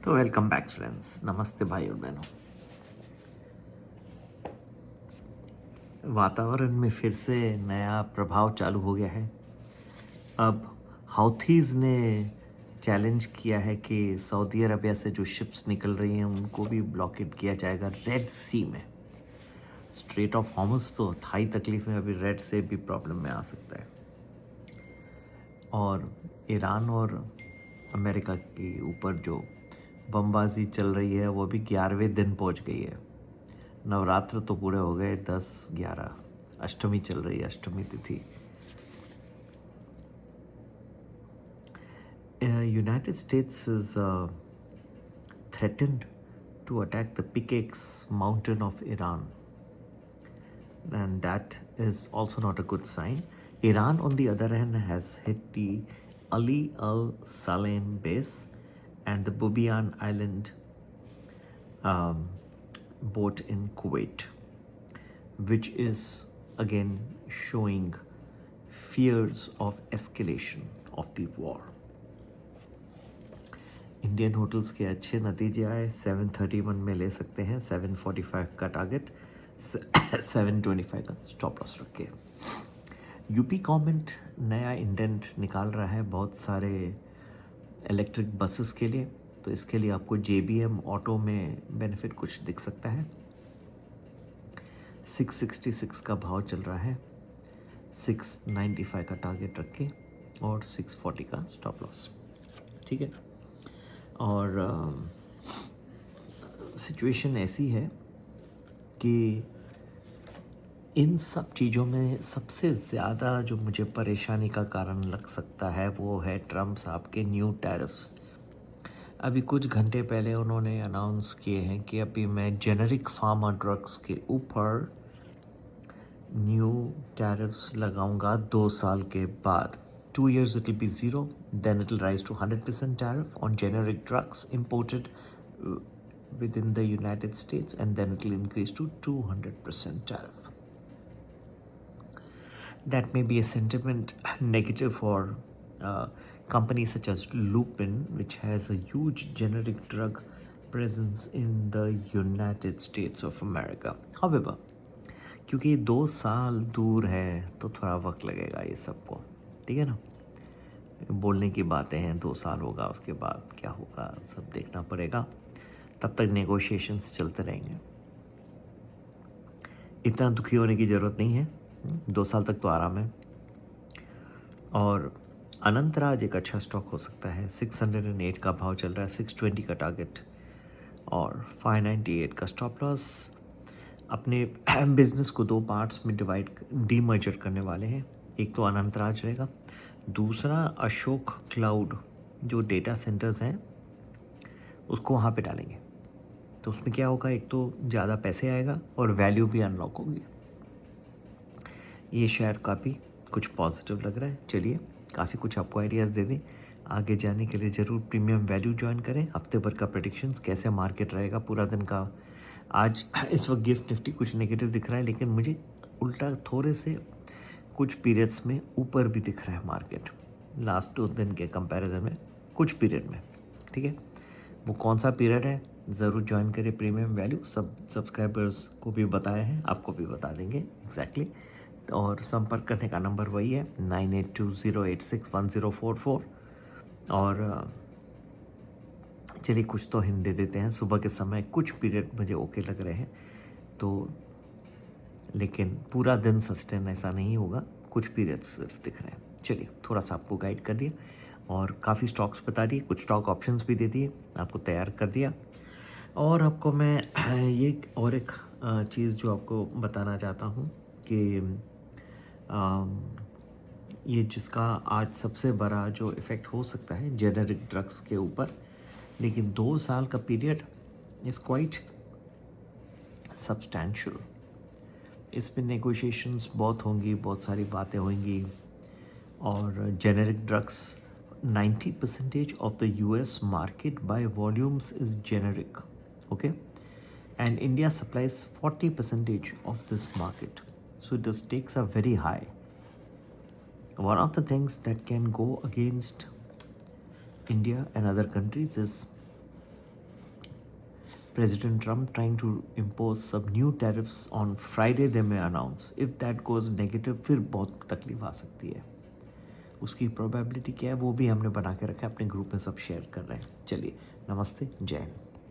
तो welcome back friends, नमस्ते भाई और बहनों। वातावरण में फिर से नया प्रभाव चालू हो गया है। अब हाउथीज़ ने चैलेंज किया है कि सऊदी अरबिया से जो शिप्स निकल रही हैं उनको भी ब्लॉकेट किया जाएगा रेड सी में। स्ट्रेट ऑफ हॉर्मुज़ तो था ही तकलीफ में, अभी रेड से भी प्रॉब्लम में आ सकता है। और ईरान और अमेरिका के ऊपर जो बमबाजी चल रही है वो भी 11वें दिन पहुंच गई है। नवरात्र तो पूरे हो गए, 10-11, अष्टमी चल रही है, अष्टमी तिथि। United states is threatened to attack the Pickex mountain of Iran, and that is also not a good sign. Iran, on the other hand, has hit the Ali al Salem base and the Bubiyan Island um, boat in Kuwait, which is again showing fears of escalation of the war. Indian hotels के अच्छे नतीजे आए, 731 में ले सकते हैं, 745 का target, 725 का स्टॉप लॉस रखे। यूपी गवर्नमेंट नया इंडेंट निकाल रहा है बहुत सारे इलेक्ट्रिक बसेस के लिए, तो इसके लिए आपको JBM ऑटो में बेनिफिट कुछ दिख सकता है। 666 का भाव चल रहा है, 695 का टारगेट रखे और 640 का स्टॉप लॉस। ठीक है। और सिचुएशन ऐसी है कि इन सब चीज़ों में सबसे ज़्यादा जो मुझे परेशानी का कारण लग सकता है वो है ट्रम्प साहब के न्यू टैरिफ्स। अभी कुछ घंटे पहले उन्होंने अनाउंस किए हैं कि अभी मैं जेनरिक फार्मा ड्रग्स के ऊपर न्यू टैरिफ्स लगाऊंगा 2 साल के बाद। 2 years it will be zero, then it will rise to 100% tariff on generic drugs imported within the United States, and then it will increase to 200% tariff. That may be a sentiment negative for companies such as Lupin, which has a huge generic drug presence in the United States of America. However, क्योंकि 2 साल दूर है तो थोड़ा वक्त लगेगा ये सबको, ठीक है ना। बोलने की बातें हैं, 2 साल होगा, उसके बाद क्या होगा सब देखना पड़ेगा। तब तक नेगोशिएशंस चलते रहेंगे। इतना दुखी होने की ज़रूरत नहीं है, 2 साल तक तो आराम है। और अनंतराज एक अच्छा स्टॉक हो सकता है। 608 का भाव चल रहा है, 620 का टारगेट और 598 का स्टॉप लॉस। अपने बिजनेस को 2 पार्ट्स में डीमर्जर करने वाले हैं। एक तो अनंतराज रहेगा, दूसरा अशोक क्लाउड जो डेटा सेंटर्स हैं उसको वहाँ पे डालेंगे। तो उसमें क्या होगा, एक तो ज़्यादा पैसे आएगा और वैल्यू भी अनलॉक होगी। ये शेयर काफ़ी कुछ पॉजिटिव लग रहा है। चलिए, काफ़ी कुछ आपको आइडियाज़ दे दें। आगे जाने के लिए ज़रूर प्रीमियम वैल्यू ज्वाइन करें। हफ्ते भर का प्रेडिक्शंस, कैसे मार्केट रहेगा पूरा दिन का। आज इस वक्त गिफ्ट निफ्टी कुछ नेगेटिव दिख रहा है, लेकिन मुझे उल्टा थोड़े से कुछ पीरियड्स में ऊपर भी दिख रहा है मार्केट, लास्ट 2 दिन के कंपैरिजन में कुछ पीरियड में। ठीक है, वो कौन सा पीरियड है ज़रूर ज्वाइन करें प्रीमियम वैल्यू। सब सब्सक्राइबर्स को भी बताया है, आपको भी बता देंगे एग्जैक्टली। और संपर्क करने का नंबर वही है 9820861044। और चलिए कुछ तो हिंट दे देते हैं। सुबह के समय कुछ पीरियड मुझे ओके लग रहे हैं, तो लेकिन पूरा दिन सस्टेन ऐसा नहीं होगा, कुछ पीरियड सिर्फ दिख रहे हैं। चलिए, थोड़ा सा आपको गाइड कर दिया और काफ़ी स्टॉक्स बता दिए, कुछ स्टॉक ऑप्शंस भी दे दिए, आपको तैयार कर दिया। और आपको मैं ये और एक चीज़ जो आपको बताना चाहता हूँ कि ये जिसका आज सबसे बड़ा जो इफ़ेक्ट हो सकता है जेनरिक ड्रग्स के ऊपर, लेकिन 2 साल का पीरियड इज़ क्वाइट सब्सटैंशियल। इसमें नेगोशिएशंस बहुत होंगी, बहुत सारी बातें होंगी। और generic drugs 90% of the US market by volumes is generic, okay, and India supplies 40% of this market, so the stakes are very high. One of the things that can go against India and other countries is President Trump trying to impose some new tariffs on Friday they may announce. If that goes negative, फिर बहुत तकलीफ आ सकती है. उसकी probability क्या है वो भी हमने बना के रखा है, अपने ग्रुप में सब शेयर कर रहे हैं. चलिए, नमस्ते, जय हिंद.